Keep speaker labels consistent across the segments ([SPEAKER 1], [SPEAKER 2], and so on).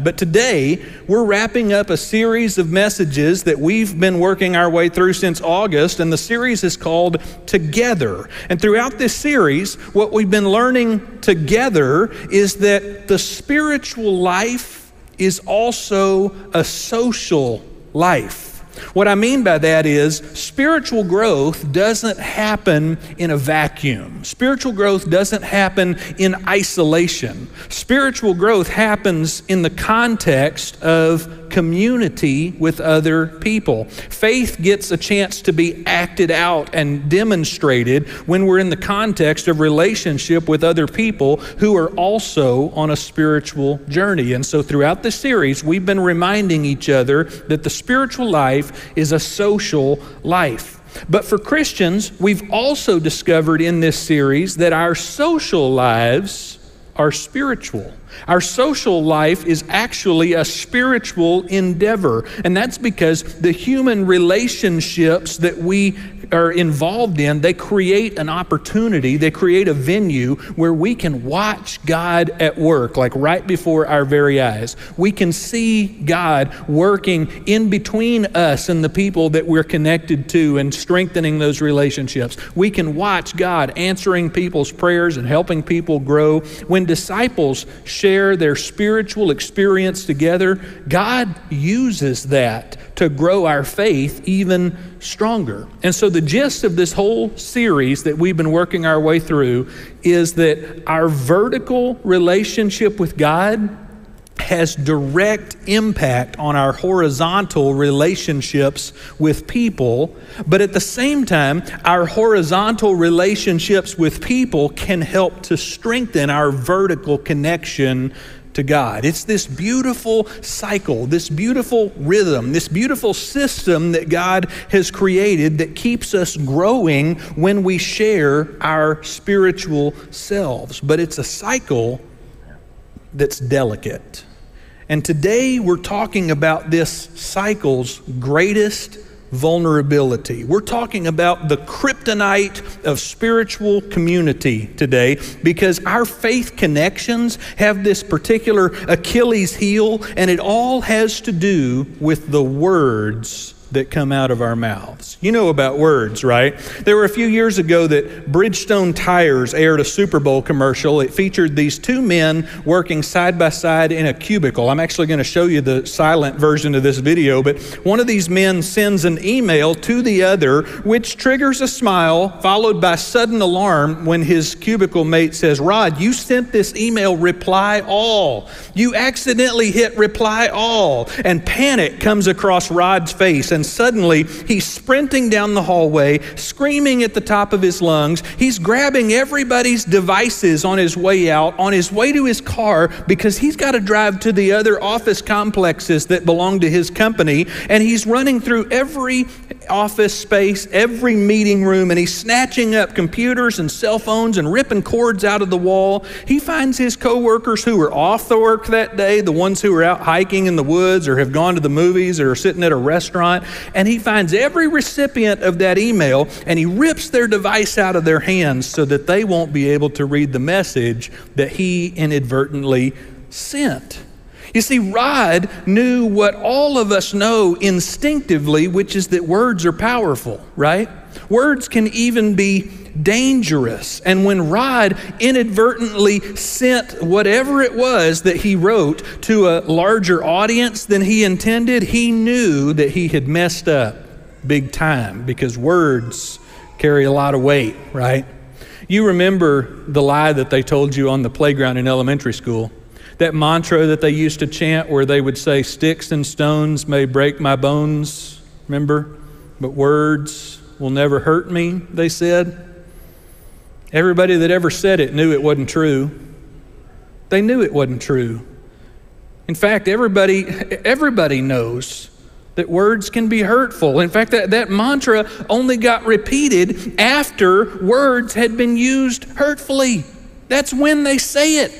[SPEAKER 1] But today, we're wrapping up a series of messages that we've been working our way through since August, and the series is called Together. And throughout this series, what we've been learning together is that the spiritual life is also a social life. What I mean by that is spiritual growth doesn't happen in a vacuum. Spiritual growth doesn't happen in isolation. Spiritual growth happens in the context of community with other people. Faith gets a chance to be acted out and demonstrated when we're in the context of relationship with other people who are also on a spiritual journey. And so throughout this series, we've been reminding each other that the spiritual life is a social life. But for Christians, we've also discovered in this series that our social lives are spiritual. Our social life is actually a spiritual endeavor, and that's because the human relationships that we are involved in, they create an opportunity, they create a venue where we can watch God at work, like right before our very eyes. We can see God working in between us and the people that we're connected to and strengthening those relationships. We can watch God answering people's prayers and helping people grow. When disciples share their spiritual experience together, God uses that to grow our faith even stronger. And so the gist of this whole series that we've been working our way through is that our vertical relationship with God has direct impact on our horizontal relationships with people, but at the same time, our horizontal relationships with people can help to strengthen our vertical connection to God. It's this beautiful cycle, this beautiful rhythm, this beautiful system that God has created that keeps us growing when we share our spiritual selves. But it's a cycle that's delicate. And today we're talking about this cycle's greatest vulnerability. We're talking about the kryptonite of spiritual community today because our faith connections have this particular Achilles heel, and it all has to do with the words that come out of our mouths. You know about words, right? There were a few years ago that Bridgestone Tires aired a Super Bowl commercial. It featured these two men working side by side in a cubicle. I'm actually going to show you the silent version of this video, but one of these men sends an email to the other, which triggers a smile followed by sudden alarm when his cubicle mate says, "Rod, you sent this email reply all. You accidentally hit reply all." And panic comes across Rod's face, and suddenly he's sprinting down the hallway, screaming at the top of his lungs. He's grabbing everybody's devices on his way out, on his way to his car, because he's got to drive to the other office complexes that belong to his company. And he's running through every office space, every meeting room, and he's snatching up computers and cell phones and ripping cords out of the wall. He finds his coworkers who are off the work that day, the ones who are out hiking in the woods or have gone to the movies or are sitting at a restaurant, and he finds every recipient of that email and he rips their device out of their hands so that they won't be able to read the message that he inadvertently sent. You see, Rod knew what all of us know instinctively, which is that words are powerful, right? Words can even be dangerous. And when Rod inadvertently sent whatever it was that he wrote to a larger audience than he intended, he knew that he had messed up big time, because words carry a lot of weight, right? You remember the lie that they told you on the playground in elementary school. That mantra that they used to chant where they would say, "Sticks and stones may break my bones," remember? "But words will never hurt me," they said. Everybody that ever said it knew it wasn't true. They knew it wasn't true. In fact, everybody knows that words can be hurtful. In fact, that mantra only got repeated after words had been used hurtfully. That's when they say it.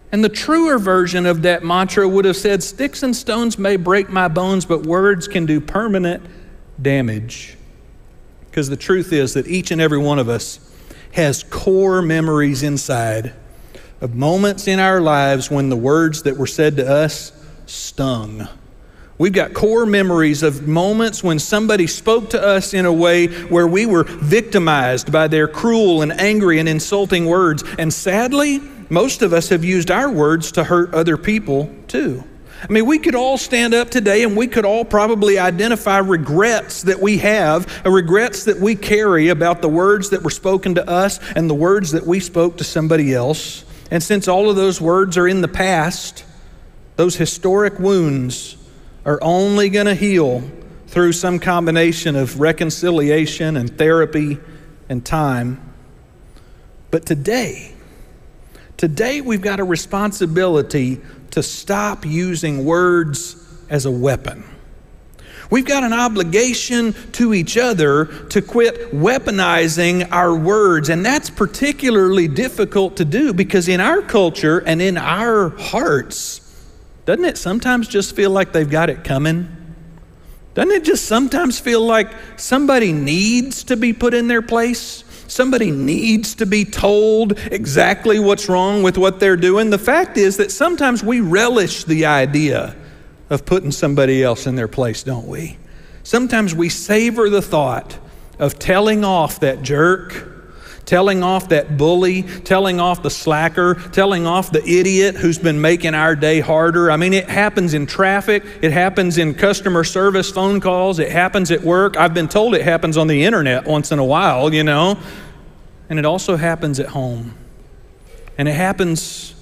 [SPEAKER 1] And the truer version of that mantra would have said, "Sticks and stones may break my bones, but words can do permanent damage." Because the truth is that each and every one of us has core memories inside of moments in our lives when the words that were said to us stung. We've got core memories of moments when somebody spoke to us in a way where we were victimized by their cruel and angry and insulting words. And sadly, most of us have used our words to hurt other people too. I mean, we could all stand up today and we could all probably identify regrets that we have, regrets that we carry about the words that were spoken to us and the words that we spoke to somebody else. And since all of those words are in the past, those historic wounds are only going to heal through some combination of reconciliation and therapy and time. But today we've got a responsibility to stop using words as a weapon. We've got an obligation to each other to quit weaponizing our words, and that's particularly difficult to do because in our culture and in our hearts, doesn't it sometimes just feel like they've got it coming? Doesn't it just sometimes feel like somebody needs to be put in their place? Somebody needs to be told exactly what's wrong with what they're doing? The fact is that sometimes we relish the idea of putting somebody else in their place, don't we? Sometimes we savor the thought of telling off that jerk, telling off that bully, telling off the slacker, telling off the idiot who's been making our day harder. I mean, it happens in traffic. It happens in customer service phone calls. It happens at work. I've been told it happens on the internet once in a while, you know. And it also happens at home. And it happens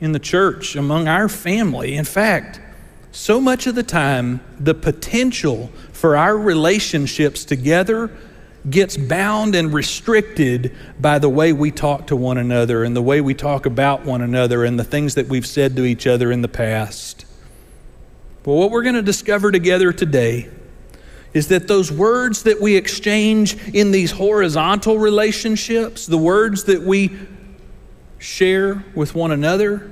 [SPEAKER 1] in the church, among our family. In fact, so much of the time, the potential for our relationships together gets bound and restricted by the way we talk to one another and the way we talk about one another and the things that we've said to each other in the past. But what we're going to discover together today is that those words that we exchange in these horizontal relationships, the words that we share with one another,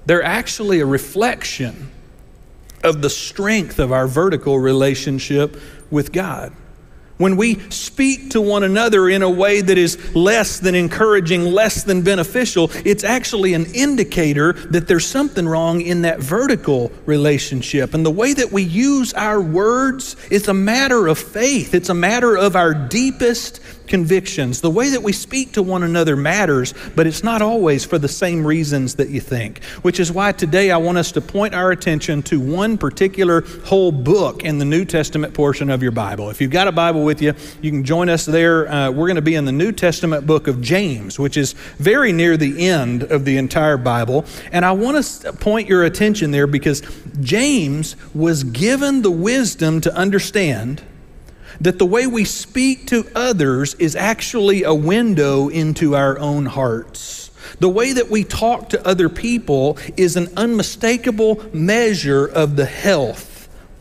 [SPEAKER 1] they're actually a reflection of the strength of our vertical relationship with God. When we speak to one another in a way that is less than encouraging, less than beneficial, it's actually an indicator that there's something wrong in that vertical relationship. And the way that we use our words is a matter of faith. It's a matter of our deepest convictions. The way that we speak to one another matters, but it's not always for the same reasons that you think. Which is why today I want us to point our attention to one particular whole book in the New Testament portion of your Bible. If you've got a Bible with you, you can join us there. We're going to be in the New Testament book of James, which is very near the end of the entire Bible. And I want to point your attention there because James was given the wisdom to understand that the way we speak to others is actually a window into our own hearts. The way that we talk to other people is an unmistakable measure of the health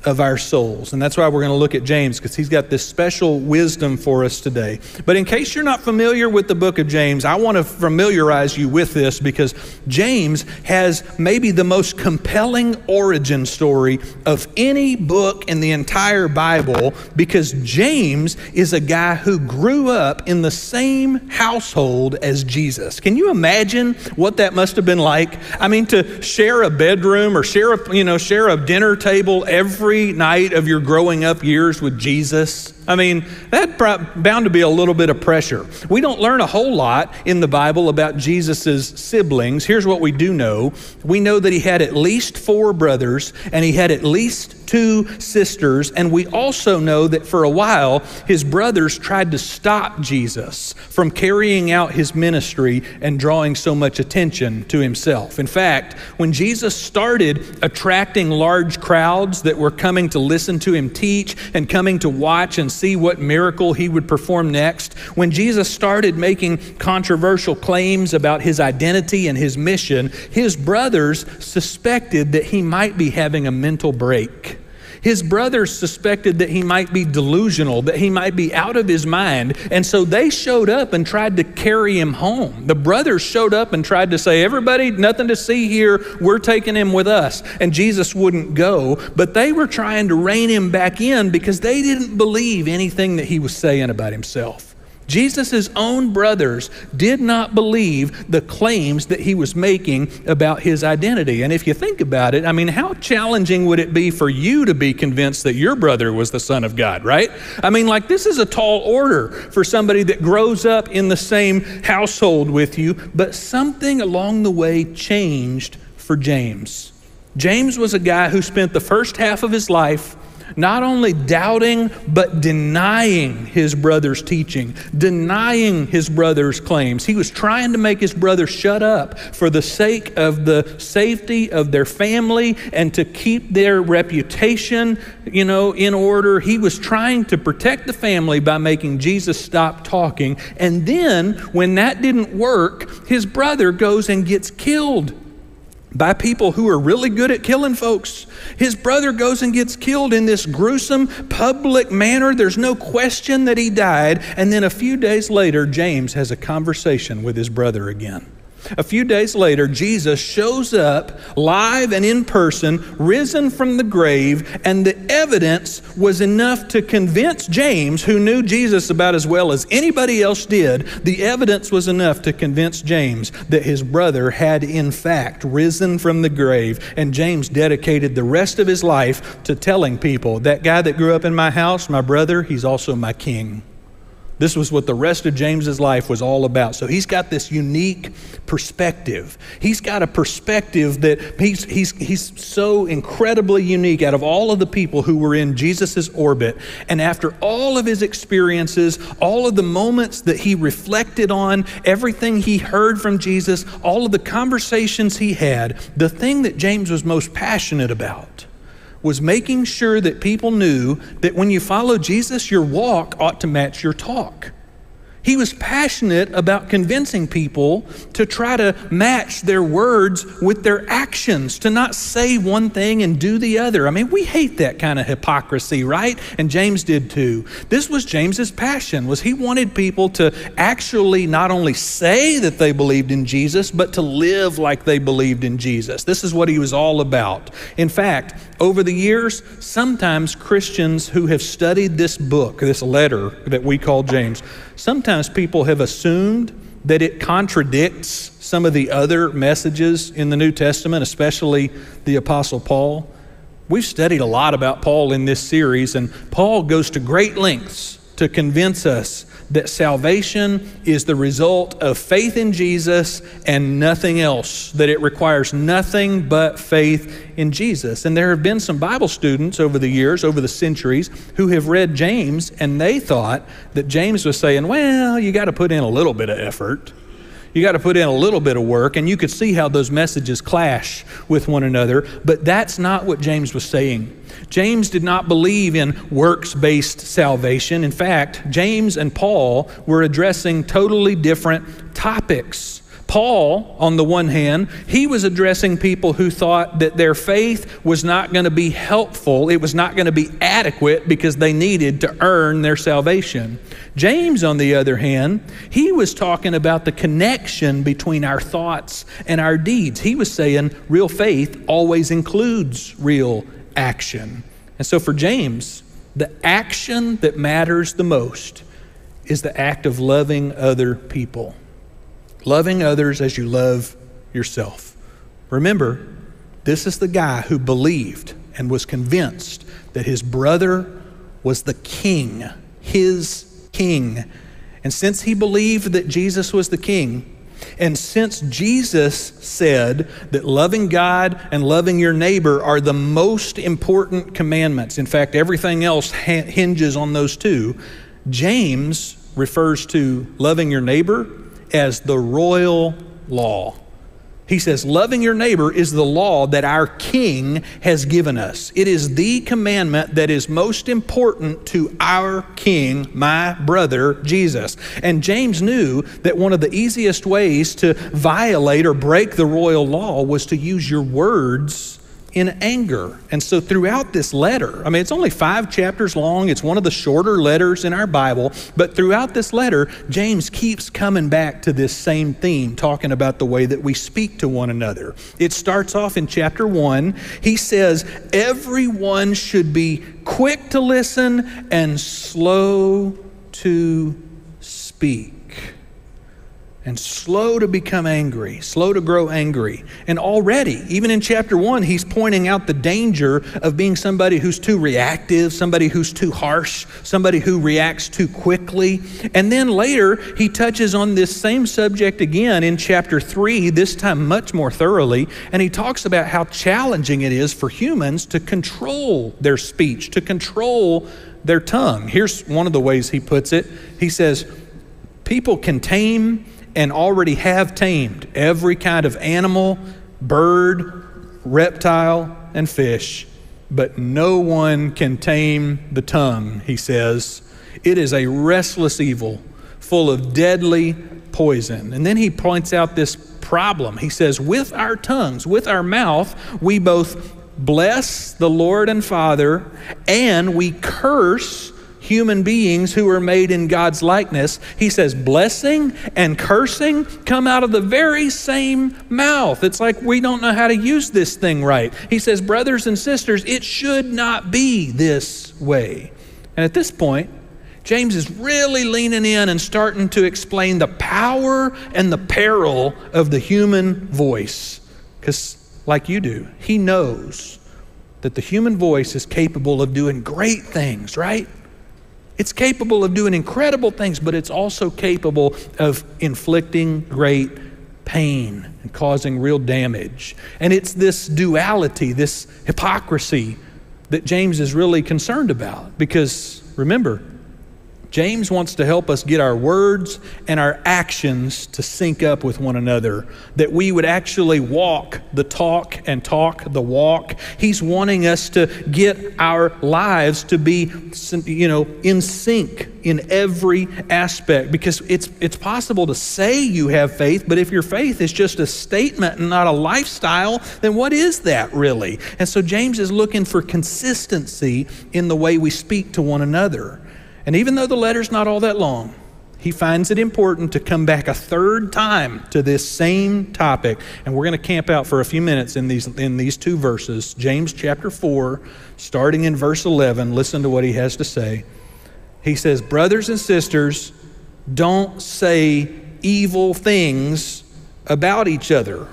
[SPEAKER 1] of our souls. And that's why we're going to look at James, because he's got this special wisdom for us today. But in case you're not familiar with the book of James, I want to familiarize you with this because James has maybe the most compelling origin story of any book in the entire Bible, because James is a guy who grew up in the same household as Jesus. Can you imagine what that must have been like? I mean, to share a bedroom or share a dinner table every night of your growing up years with Jesus. I mean, that's bound to be a little bit of pressure. We don't learn a whole lot in the Bible about Jesus's siblings. Here's what we do know. We know that he had at least 4 brothers and he had at least 2 sisters. And we also know that for a while, his brothers tried to stop Jesus from carrying out his ministry and drawing so much attention to himself. In fact, when Jesus started attracting large crowds that were coming to listen to him teach and coming to watch and see what miracle he would perform next, when Jesus started making controversial claims about his identity and his mission, his brothers suspected that he might be having a mental break. His brothers suspected that he might be delusional, that he might be out of his mind. And so they showed up and tried to carry him home. The brothers showed up and tried to say, everybody, nothing to see here. We're taking him with us. And Jesus wouldn't go. But they were trying to rein him back in because they didn't believe anything that he was saying about himself. Jesus' own brothers did not believe the claims that he was making about his identity. And if you think about it, I mean, how challenging would it be for you to be convinced that your brother was the Son of God, right? I mean, like, this is a tall order for somebody that grows up in the same household with you. But something along the way changed for James. James was a guy who spent the first half of his life not only doubting, but denying his brother's teaching, denying his brother's claims. He was trying to make his brother shut up for the sake of the safety of their family and to keep their reputation, in order. He was trying to protect the family by making Jesus stop talking. And then, when that didn't work, his brother goes and gets killed by people who are really good at killing folks. His brother goes and gets killed in this gruesome public manner. There's no question that he died. And then a few days later, James has a conversation with his brother again. A few days later, Jesus shows up live and in person, risen from the grave, and the evidence was enough to convince James, who knew Jesus about as well as anybody else did, the evidence was enough to convince James that his brother had in fact risen from the grave. And James dedicated the rest of his life to telling people, that guy that grew up in my house, my brother, he's also my king. This was what the rest of James's life was all about. So he's got this unique perspective. He's got a perspective that he's so incredibly unique out of all of the people who were in Jesus's orbit. And after all of his experiences, all of the moments that he reflected on, everything he heard from Jesus, all of the conversations he had, the thing that James was most passionate about was making sure that people knew that when you follow Jesus, your walk ought to match your talk. He was passionate about convincing people to try to match their words with their actions, to not say one thing and do the other. I mean, we hate that kind of hypocrisy, right? And James did too. This was James's passion, was he wanted people to actually not only say that they believed in Jesus, but to live like they believed in Jesus. This is what he was all about. In fact, over the years, sometimes Christians who have studied this book, this letter that we call James, sometimes people have assumed that it contradicts some of the other messages in the New Testament, especially the Apostle Paul. We've studied a lot about Paul in this series, and Paul goes to great lengths to convince us that salvation is the result of faith in Jesus and nothing else, that it requires nothing but faith in Jesus. And there have been some Bible students over the years, over the centuries, who have read James, and they thought that James was saying, well, you got to put in a little bit of effort. You got to put in a little bit of work, and you could see how those messages clash with one another, but that's not what James was saying. James did not believe in works-based salvation. In fact, James and Paul were addressing totally different topics. Paul, on the one hand, he was addressing people who thought that their faith was not going to be helpful, it was not going to be adequate because they needed to earn their salvation. James, on the other hand, he was talking about the connection between our thoughts and our deeds. He was saying real faith always includes real action. And so for James, the action that matters the most is the act of loving other people. Loving others as you love yourself. Remember, this is the guy who believed and was convinced that his brother was the king, his king. And since he believed that Jesus was the king, and since Jesus said that loving God and loving your neighbor are the most important commandments, in fact, everything else hinges on those two, James refers to loving your neighbor as the royal law. He says, loving your neighbor is the law that our King has given us. It is the commandment that is most important to our King, my brother, Jesus. And James knew that one of the easiest ways to violate or break the royal law was to use your words in anger. And so throughout this letter, I mean, it's only 5 chapters long. It's one of the shorter letters in our Bible. But throughout this letter, James keeps coming back to this same theme, talking about the way that we speak to one another. It starts off in chapter 1. He says, everyone should be quick to listen and slow to speak. speak, and slow to become angry, slow to grow angry. And already, even in chapter 1, he's pointing out the danger of being somebody who's too reactive, somebody who's too harsh, somebody who reacts too quickly. And then later, he touches on this same subject again in chapter 3, this time much more thoroughly. And he talks about how challenging it is for humans to control their speech, to control their tongue. Here's one of the ways he puts it. He says, people can tame and already have tamed every kind of animal, bird, reptile, and fish, but no one can tame the tongue, he says. It is a restless evil, full of deadly poison. And then he points out this problem. He says, with our tongues, with our mouth, we both bless the Lord and Father, and we curse human beings who are made in God's likeness. He says blessing and cursing come out of the very same mouth. It's like we don't know how to use this thing right. He says, brothers and sisters, it should not be this way. And at this point, James is really leaning in and starting to explain the power and the peril of the human voice. Because like you do, he knows that the human voice is capable of doing great things, right? It's capable of doing incredible things, but it's also capable of inflicting great pain and causing real damage. And it's this duality, this hypocrisy that James is really concerned about. Because remember, James wants to help us get our words and our actions to sync up with one another, that we would actually walk the talk and talk the walk. He's wanting us to get our lives to be, in sync in every aspect, because it's possible to say you have faith, but if your faith is just a statement and not a lifestyle, then what is that really? And so James is looking for consistency in the way we speak to one another. And even though the letter's not all that long, he finds it important to come back a third time to this same topic. And we're going to camp out for a few minutes in these two verses. James chapter 4, starting in verse 11. Listen to what he has to say. He says, brothers and sisters, don't say evil things about each other.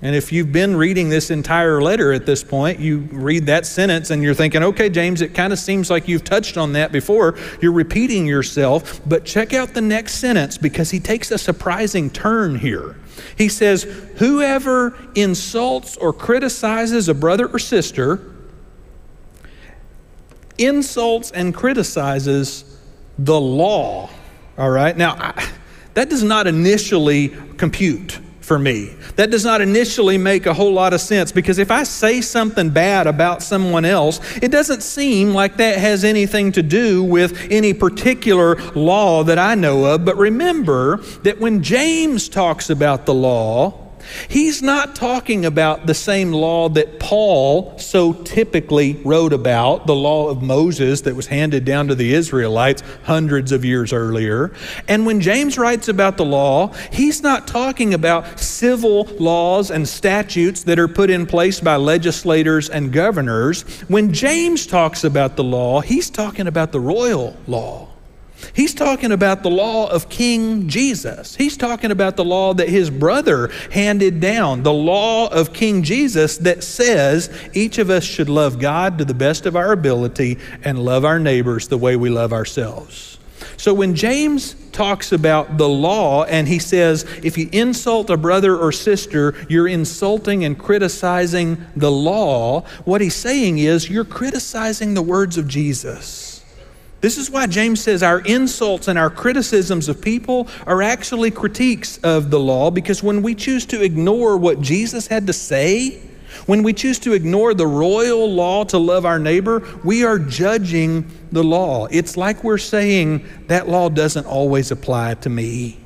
[SPEAKER 1] And if you've been reading this entire letter at this point, you read that sentence and you're thinking, okay, James, it kind of seems like you've touched on that before. You're repeating yourself. But check out the next sentence, because he takes a surprising turn here. He says, whoever insults or criticizes a brother or sister insults and criticizes the law. All right? Now, that does not initially compute for me. That does not initially make a whole lot of sense, because if I say something bad about someone else, it doesn't seem like that has anything to do with any particular law that I know of. But remember that when James talks about the law, he's not talking about the same law that Paul so typically wrote about, the law of Moses that was handed down to the Israelites hundreds of years earlier. And when James writes about the law, he's not talking about civil laws and statutes that are put in place by legislators and governors. When James talks about the law, he's talking about the royal law. He's talking about the law of King Jesus. He's talking about the law that his brother handed down, the law of King Jesus that says each of us should love God to the best of our ability and love our neighbors the way we love ourselves. So when James talks about the law and he says, if you insult a brother or sister, you're insulting and criticizing the law, what he's saying is you're criticizing the words of Jesus. This is why James says our insults and our criticisms of people are actually critiques of the law, because when we choose to ignore what Jesus had to say, when we choose to ignore the royal law to love our neighbor, we are judging the law. It's like we're saying that law doesn't always apply to me.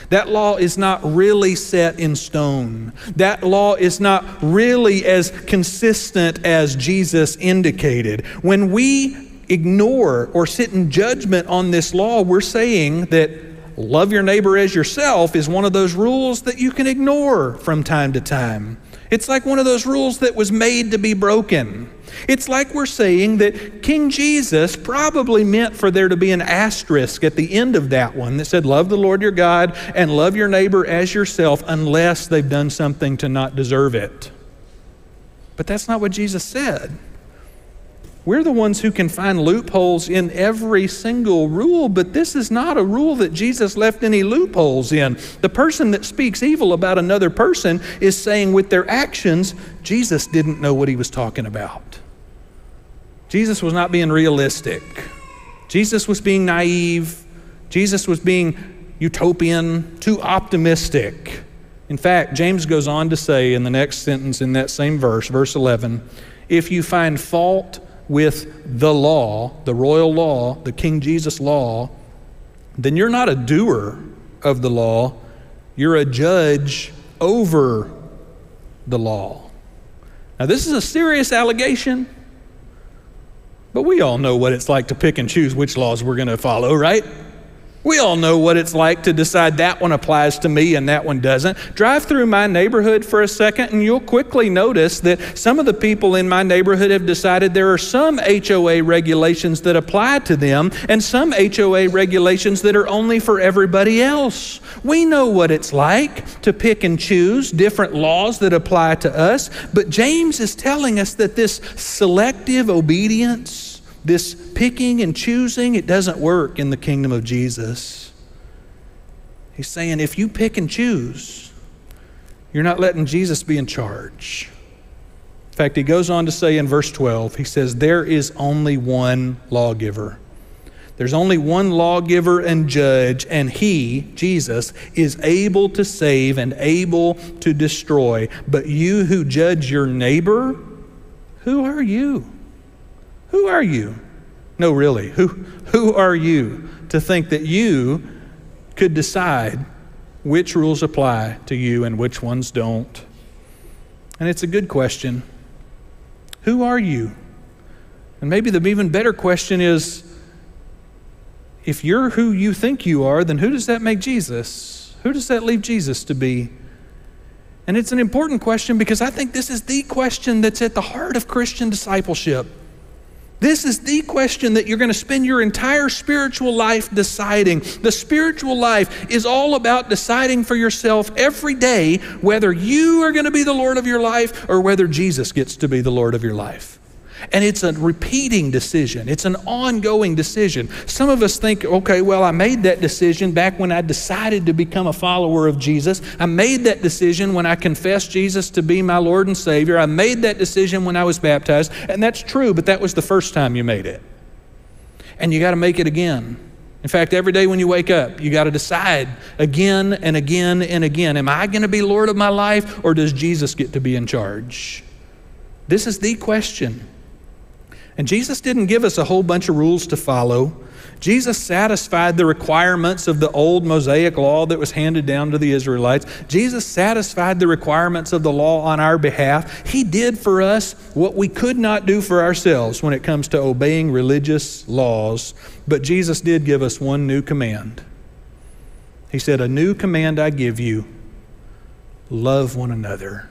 [SPEAKER 1] That law is not really set in stone. That law is not really as consistent as Jesus indicated. When we ignore or sit in judgment on this law, we're saying that love your neighbor as yourself is one of those rules that you can ignore from time to time. It's like one of those rules that was made to be broken. It's like we're saying that King Jesus probably meant for there to be an asterisk at the end of that one that said, love the Lord your God and love your neighbor as yourself, unless they've done something to not deserve it. But that's not what Jesus said. We're the ones who can find loopholes in every single rule, but this is not a rule that Jesus left any loopholes in. The person that speaks evil about another person is saying with their actions, Jesus didn't know what he was talking about. Jesus was not being realistic. Jesus was being naive. Jesus was being utopian, too optimistic. In fact, James goes on to say in the next sentence in that same verse, verse 11, if you find fault with the law, the royal law, the King Jesus law, then you're not a doer of the law, you're a judge over the law. Now this is a serious allegation, but we all know what it's like to pick and choose which laws we're going to follow, right? We all know what it's like to decide that one applies to me and that one doesn't. Drive through my neighborhood for a second and you'll quickly notice that some of the people in my neighborhood have decided there are some HOA regulations that apply to them and some HOA regulations that are only for everybody else. We know what it's like to pick and choose different laws that apply to us, but James is telling us that this selective obedience, this picking and choosing, it doesn't work in the kingdom of Jesus. He's saying if you pick and choose, you're not letting Jesus be in charge. In fact, he goes on to say in verse 12, he says, there is only one lawgiver. There's only one lawgiver and judge, and he, Jesus, is able to save and able to destroy. But you who judge your neighbor, who are you? Who are you? No, really, who are you to think that you could decide which rules apply to you and which ones don't? And it's a good question. Who are you? And maybe the even better question is, if you're who you think you are, then who does that make Jesus? Who does that leave Jesus to be? And it's an important question because I think this is the question that's at the heart of Christian discipleship. This is the question that you're going to spend your entire spiritual life deciding. The spiritual life is all about deciding for yourself every day whether you are going to be the Lord of your life or whether Jesus gets to be the Lord of your life. And it's a repeating decision. It's an ongoing decision. Some of us think, okay, well, I made that decision back when I decided to become a follower of Jesus. I made that decision when I confessed Jesus to be my Lord and Savior. I made that decision when I was baptized. And that's true, but that was the first time you made it. And you got to make it again. In fact, every day when you wake up, you got to decide again and again and again, am I going to be Lord of my life or does Jesus get to be in charge? This is the question. And Jesus didn't give us a whole bunch of rules to follow. Jesus satisfied the requirements of the old Mosaic law that was handed down to the Israelites. Jesus satisfied the requirements of the law on our behalf. He did for us what we could not do for ourselves when it comes to obeying religious laws. But Jesus did give us one new command. He said, a new command I give you, love one another.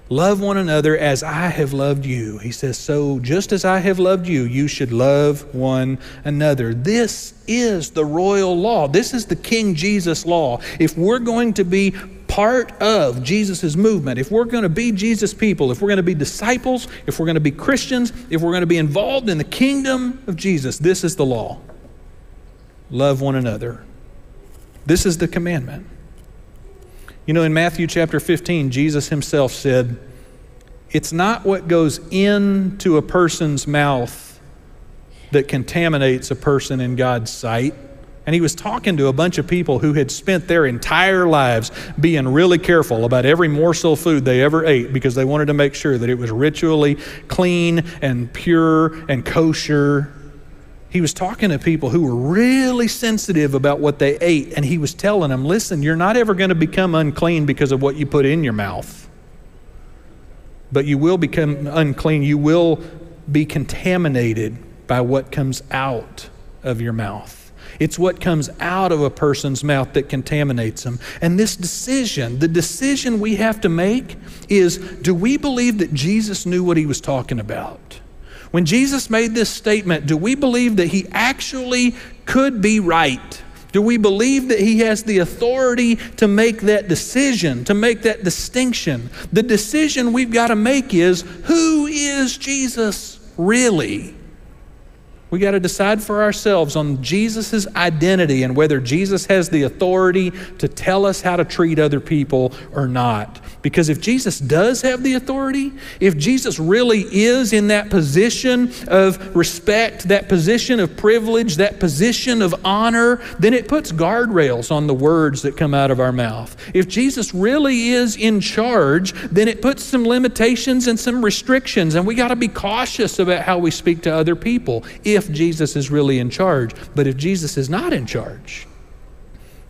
[SPEAKER 1] Love one another as I have loved you. He says, so just as I have loved you, you should love one another. This is the royal law. This is the King Jesus law. If we're going to be part of Jesus' movement, if we're going to be Jesus' people, if we're going to be disciples, if we're going to be Christians, if we're going to be involved in the kingdom of Jesus, this is the law. Love one another. This is the commandment. You know, in Matthew chapter 15, Jesus himself said, it's not what goes into a person's mouth that contaminates a person in God's sight. And he was talking to a bunch of people who had spent their entire lives being really careful about every morsel of food they ever ate because they wanted to make sure that it was ritually clean and pure and kosher. He was talking to people who were really sensitive about what they ate, and he was telling them, listen, you're not ever going to become unclean because of what you put in your mouth. But you will become unclean. You will be contaminated by what comes out of your mouth. It's what comes out of a person's mouth that contaminates them. And this decision, the decision we have to make is, do we believe that Jesus knew what he was talking about? When Jesus made this statement, do we believe that he actually could be right? Do we believe that he has the authority to make that decision, to make that distinction? The decision we've got to make is, who is Jesus really? We got to decide for ourselves on Jesus' identity and whether Jesus has the authority to tell us how to treat other people or not. Because if Jesus does have the authority, if Jesus really is in that position of respect, that position of privilege, that position of honor, then it puts guardrails on the words that come out of our mouth. If Jesus really is in charge, then it puts some limitations and some restrictions, and we got to be cautious about how we speak to other people if Jesus is really in charge. But if Jesus is not in charge,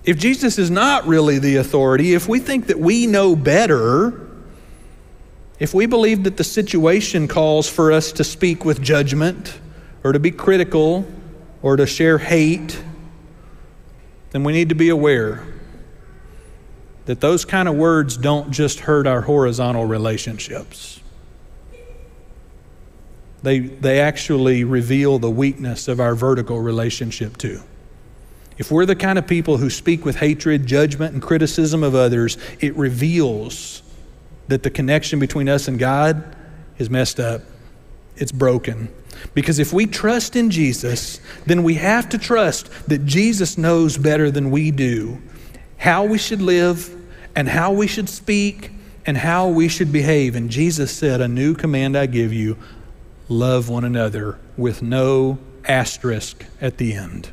[SPEAKER 1] if Jesus is not really the authority, if we think that we know better, if we believe that the situation calls for us to speak with judgment or to be critical or to share hate, then we need to be aware that those kind of words don't just hurt our horizontal relationships. They actually reveal the weakness of our vertical relationship too. If we're the kind of people who speak with hatred, judgment, and criticism of others, it reveals that the connection between us and God is messed up. It's broken. Because if we trust in Jesus, then we have to trust that Jesus knows better than we do how we should live and how we should speak and how we should behave. And Jesus said, "A new command I give you, love one another," with no asterisk at the end.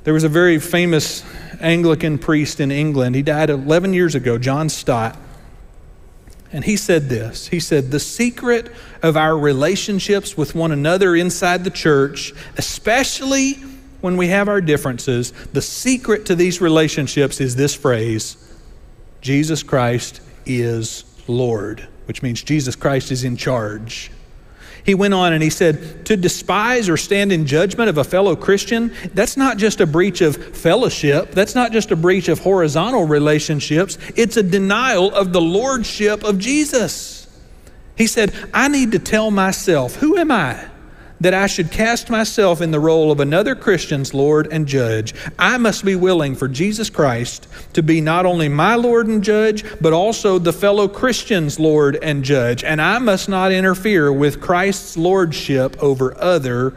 [SPEAKER 1] There was a very famous Anglican priest in England. He died 11 years ago, John Stott. And he said this. He said, "The secret of our relationships with one another inside the church, especially when we have our differences, the secret to these relationships is this phrase: Jesus Christ is Lord," which means Jesus Christ is in charge. He went on and he said, to despise or stand in judgment of a fellow Christian, that's not just a breach of fellowship. That's not just a breach of horizontal relationships. It's a denial of the lordship of Jesus. He said, I need to tell myself, who am I that I should cast myself in the role of another Christian's Lord and Judge? I must be willing for Jesus Christ to be not only my Lord and Judge, but also the fellow Christian's Lord and Judge. And I must not interfere with Christ's lordship over other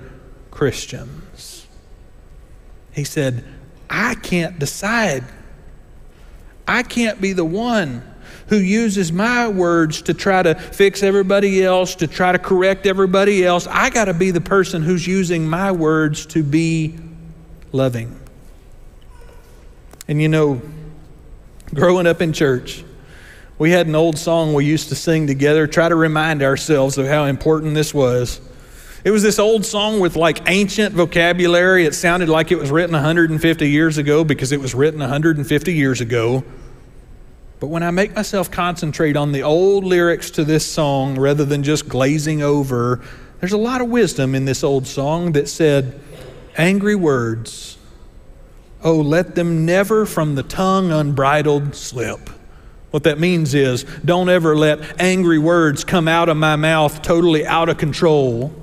[SPEAKER 1] Christians. He said, I can't decide. I can't be the one who uses my words to try to fix everybody else, to try to correct everybody else. I got to be the person who's using my words to be loving. And you know, growing up in church, we had an old song we used to sing together, try to remind ourselves of how important this was. It was this old song with like ancient vocabulary. It sounded like it was written 150 years ago because it was written 150 years ago. But when I make myself concentrate on the old lyrics to this song rather than just glazing over, there's a lot of wisdom in this old song that said, angry words, oh, let them never from the tongue unbridled slip. What that means is, don't ever let angry words come out of my mouth totally out of control.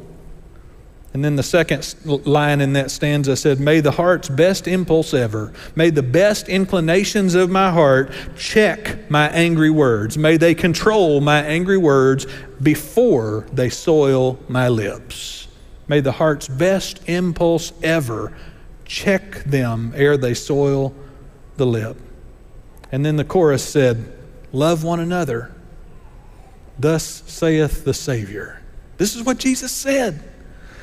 [SPEAKER 1] And then the second line in that stanza said, may the heart's best impulse ever, may the best inclinations of my heart check my angry words. May they control my angry words before they soil my lips. May the heart's best impulse ever check them ere they soil the lip. And then the chorus said, love one another. Thus saith the Savior. This is what Jesus said.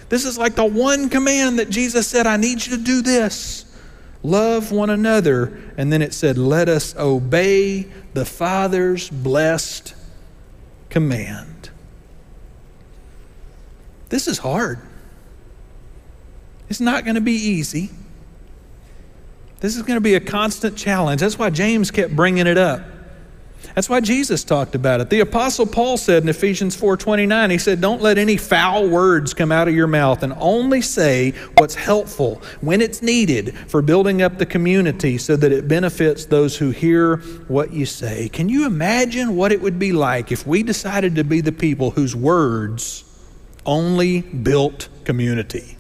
[SPEAKER 1] This is like the one command that Jesus said, I need you to do this. Love one another. And then it said, let us obey the Father's blessed command. This is hard. It's not going to be easy. This is going to be a constant challenge. That's why James kept bringing it up. That's why Jesus talked about it. The Apostle Paul said in Ephesians 4:29, he said, don't let any foul words come out of your mouth, and only say what's helpful when it's needed for building up the community so that it benefits those who hear what you say. Can you imagine what it would be like if we decided to be the people whose words only built community?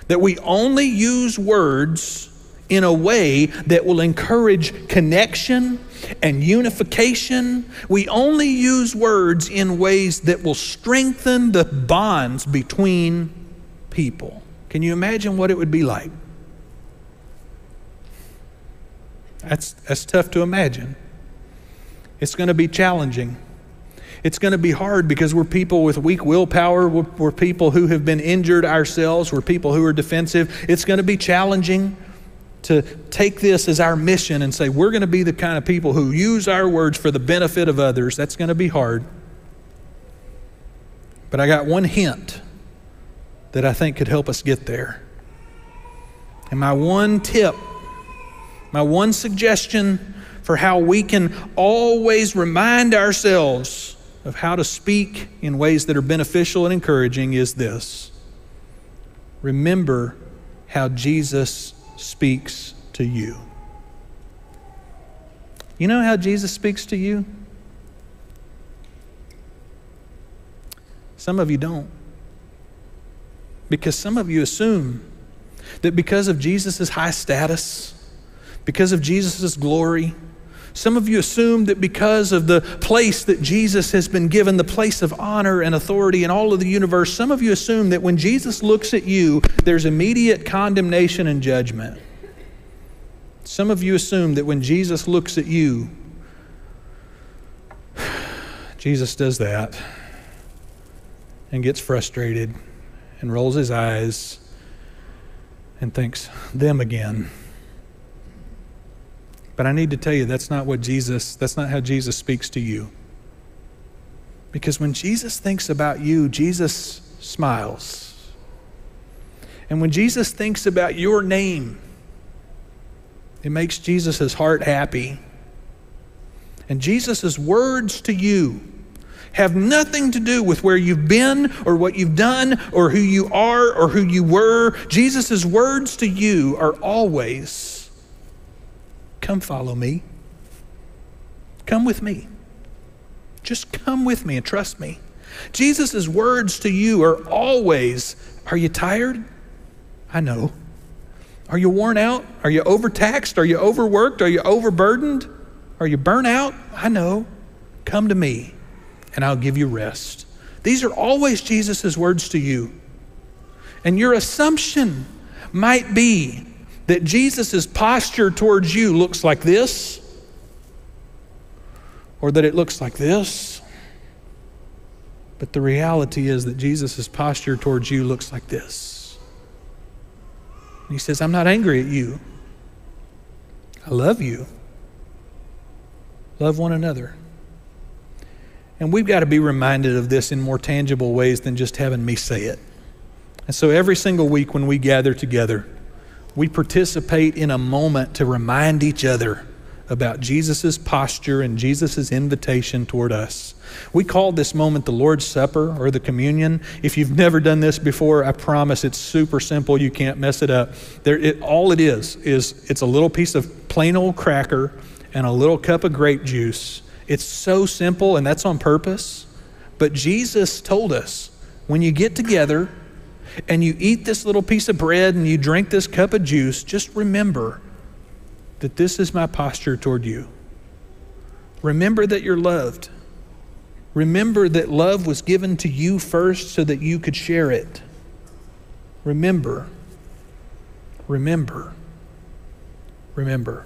[SPEAKER 1] That we only use words in a way that will encourage connection and unification. We only use words in ways that will strengthen the bonds between people. Can you imagine what it would be like? That's tough to imagine. It's going to be challenging. It's going to be hard because we're people with weak willpower. We're people who have been injured ourselves. We're people who are defensive. It's going to be challenging to take this as our mission and say we're going to be the kind of people who use our words for the benefit of others. That's going to be hard. But I got one hint that I think could help us get there. And my one tip, my one suggestion for how we can always remind ourselves of how to speak in ways that are beneficial and encouraging is this: remember how Jesus speaks to you. You know how Jesus speaks to you? Some of you don't. Because some of you assume that because of Jesus' high status, because of Jesus' glory, some of you assume that because of the place that Jesus has been given, the place of honor and authority in all of the universe, some of you assume that when Jesus looks at you, there's immediate condemnation and judgment. Some of you assume that when Jesus looks at you, Jesus does that and gets frustrated and rolls his eyes and thinks, them again. But I need to tell you, that's not how Jesus speaks to you. Because when Jesus thinks about you, Jesus smiles. And when Jesus thinks about your name, it makes Jesus' heart happy. And Jesus' words to you have nothing to do with where you've been or what you've done or who you are or who you were. Jesus' words to you are always, come follow me. Come with me. Just come with me and trust me. Jesus' words to you are always, are you tired? I know. Are you worn out? Are you overtaxed? Are you overworked? Are you overburdened? Are you burnt out? I know. Come to me and I'll give you rest. These are always Jesus' words to you. And your assumption might be that Jesus' posture towards you looks like this, or that it looks like this. But the reality is that Jesus' posture towards you looks like this. And he says, I'm not angry at you. I love you. Love one another. And we've got to be reminded of this in more tangible ways than just having me say it. And so every single week when we gather together, we participate in a moment to remind each other about Jesus' posture and Jesus' invitation toward us. We call this moment the Lord's Supper or the communion. If you've never done this before, I promise it's super simple. You can't mess it up. All it is it's a little piece of plain old cracker and a little cup of grape juice. It's so simple, and that's on purpose. But Jesus told us, when you get together and you eat this little piece of bread and you drink this cup of juice, just remember that this is my posture toward you. Remember that you're loved. Remember that love was given to you first so that you could share it. Remember. Remember. Remember.